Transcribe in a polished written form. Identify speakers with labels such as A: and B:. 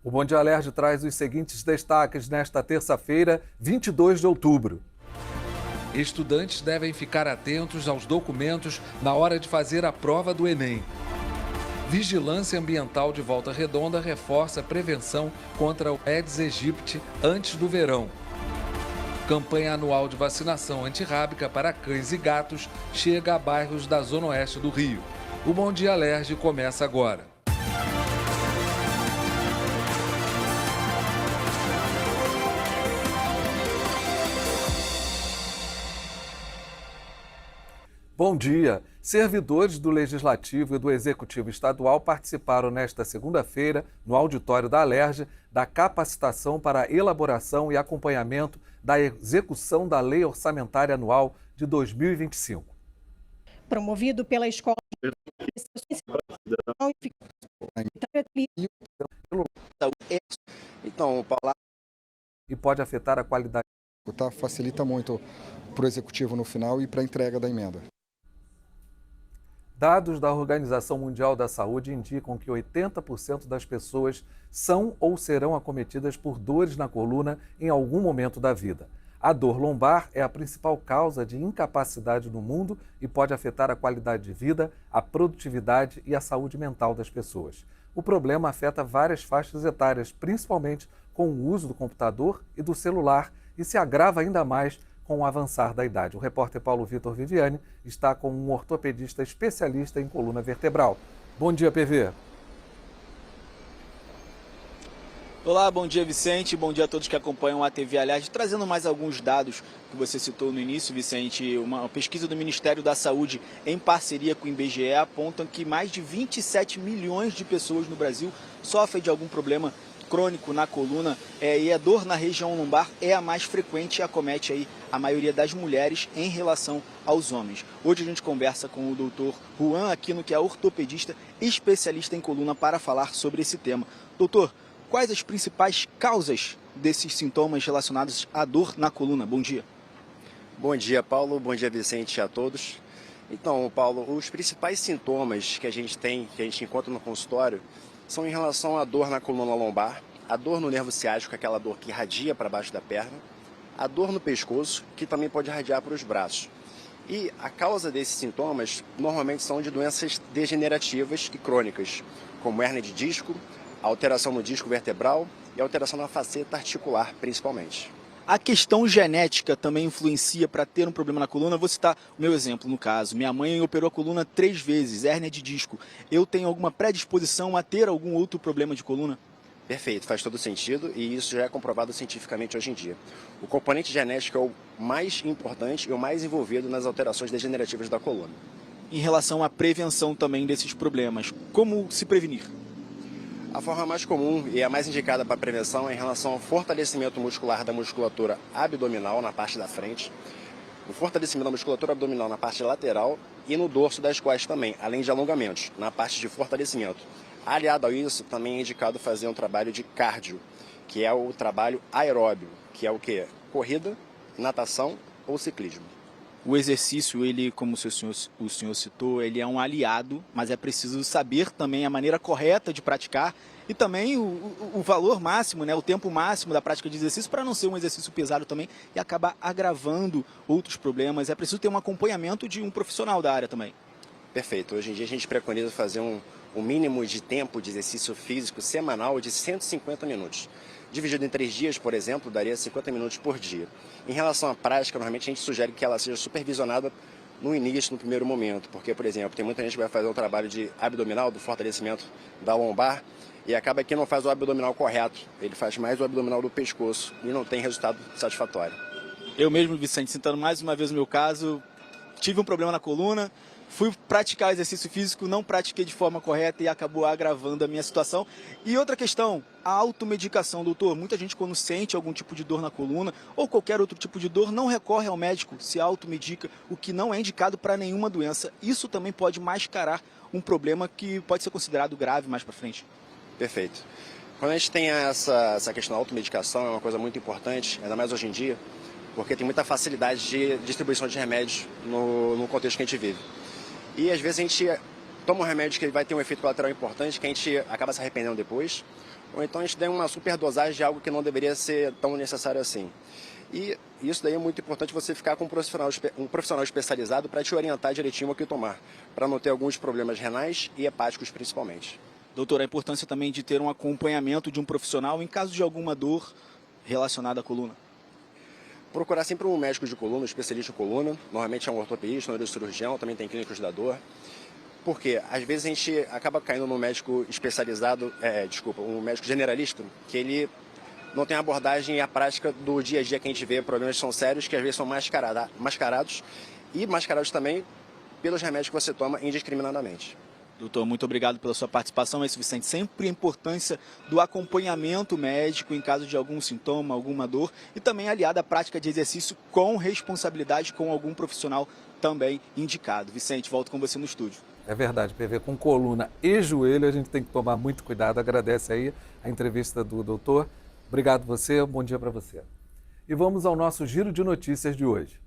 A: O Bom Dia Alerj traz os seguintes destaques nesta terça-feira, 22 de outubro.
B: Estudantes devem ficar atentos aos documentos na hora de fazer a prova do Enem. Vigilância Ambiental de Volta Redonda reforça a prevenção contra o Aedes aegypti antes do verão. Campanha anual de vacinação antirrábica para cães e gatos chega a bairros da Zona Oeste do Rio. O Bom Dia Alerj começa agora.
A: Bom dia! Servidores do Legislativo e do Executivo Estadual participaram nesta segunda-feira, no auditório da Alerj, da capacitação para a elaboração e acompanhamento da execução da Lei Orçamentária Anual de 2025.
C: Promovido pela Escola
A: e pode afetar a qualidade.
D: Facilita muito para o Executivo no final e para a entrega da emenda.
A: Dados da Organização Mundial da Saúde indicam que 80% das pessoas são ou serão acometidas por dores na coluna em algum momento da vida. A dor lombar é a principal causa de incapacidade no mundo e pode afetar a qualidade de vida, a produtividade e a saúde mental das pessoas. O problema afeta várias faixas etárias, principalmente com o uso do computador e do celular, e se agrava ainda mais com o avançar da idade. O repórter Paulo Vitor Viviani está com um ortopedista especialista em coluna vertebral. Bom dia, PV.
E: Olá, bom dia, Vicente. Bom dia a todos que acompanham a TV Alerj. Trazendo mais alguns dados que você citou no início, Vicente. Uma pesquisa do Ministério da Saúde em parceria com o IBGE apontam que mais de 27 milhões de pessoas no Brasil sofrem de algum problema crônico na coluna e a dor na região lombar é a mais frequente e acomete aí a maioria das mulheres em relação aos homens. Hoje a gente conversa com o doutor Juan Aquino, que é ortopedista especialista em coluna, para falar sobre esse tema. Doutor, quais as principais causas desses sintomas relacionados à dor na coluna? Bom dia.
F: Bom dia, Paulo. Bom dia, Vicente, a todos. Então, Paulo, os principais sintomas que a gente encontra no consultório são em relação à dor na coluna lombar, a dor no nervo ciático, aquela dor que irradia para baixo da perna, a dor no pescoço, que também pode irradiar para os braços. E a causa desses sintomas normalmente são de doenças degenerativas e crônicas, como hérnia de disco, alteração no disco vertebral e alteração na faceta articular, principalmente.
E: A questão genética também influencia para ter um problema na coluna. Vou citar o meu exemplo, no caso. Minha mãe operou a coluna 3 vezes, hérnia de disco. Eu tenho alguma predisposição a ter algum outro problema de coluna?
F: Perfeito, faz todo sentido e isso já é comprovado cientificamente hoje em dia. O componente genético é o mais importante e o mais envolvido nas alterações degenerativas da coluna.
E: Em relação à prevenção também desses problemas, como se prevenir?
F: A forma mais comum e a mais indicada para prevenção é em relação ao fortalecimento muscular da musculatura abdominal na parte da frente, o fortalecimento da musculatura abdominal na parte lateral e no dorso das costas também, além de alongamentos, na parte de fortalecimento. Aliado a isso, também é indicado fazer um trabalho de cardio, que é o trabalho aeróbio, que é o quê? Corrida, natação ou ciclismo.
E: O exercício, ele, como o senhor citou, ele é um aliado, mas é preciso saber também a maneira correta de praticar e também o valor máximo, né, o tempo máximo da prática de exercício, para não ser um exercício pesado também e acabar agravando outros problemas. É preciso ter um acompanhamento de um profissional da área também.
F: Perfeito. Hoje em dia a gente preconiza fazer um mínimo de tempo de exercício físico semanal de 150 minutos. Dividido em 3 dias, por exemplo, daria 50 minutos por dia. Em relação à prática, normalmente a gente sugere que ela seja supervisionada no início, no primeiro momento, porque, por exemplo, tem muita gente que vai fazer um trabalho de abdominal, do fortalecimento da lombar, e acaba que não faz o abdominal correto, ele faz mais o abdominal do pescoço e não tem resultado satisfatório.
E: Eu mesmo, Vicente, citando mais uma vez o meu caso, tive um problema na coluna, fui praticar exercício físico, não pratiquei de forma correta e acabou agravando a minha situação. E outra questão, a automedicação, doutor. Muita gente, quando sente algum tipo de dor na coluna ou qualquer outro tipo de dor, não recorre ao médico, se automedica, o que não é indicado para nenhuma doença. Isso também pode mascarar um problema que pode ser considerado grave mais para frente.
F: Perfeito. Quando a gente tem essa questão da automedicação, é uma coisa muito importante, ainda mais hoje em dia, porque tem muita facilidade de distribuição de remédios no contexto que a gente vive. E às vezes a gente toma um remédio que vai ter um efeito colateral importante, que a gente acaba se arrependendo depois, ou então a gente dá uma superdosagem de algo que não deveria ser tão necessário assim. E isso daí é muito importante você ficar com um profissional especializado para te orientar direitinho o que tomar, para não ter alguns problemas renais e hepáticos principalmente.
E: Doutor, a importância também de ter um acompanhamento de um profissional em caso de alguma dor relacionada à coluna.
F: Procurar sempre um médico de coluna, um especialista em coluna, normalmente é um ortopedista, um neurocirurgião, também tem clínicos da dor. Porque às vezes a gente acaba caindo num médico especializado, um médico generalista, que ele não tem a abordagem e a prática do dia a dia que a gente vê, problemas que são sérios, que às vezes são mascarados e mascarados também pelos remédios que você toma indiscriminadamente.
E: Doutor, muito obrigado pela sua participação. É isso, Vicente. Sempre a importância do acompanhamento médico em caso de algum sintoma, alguma dor e também aliada à prática de exercício com responsabilidade com algum profissional também indicado. Vicente, volto com você no estúdio.
A: É verdade, PV, com coluna e joelho a gente tem que tomar muito cuidado. Agradece aí a entrevista do doutor. Obrigado você, bom dia para você. E vamos ao nosso giro de notícias de hoje.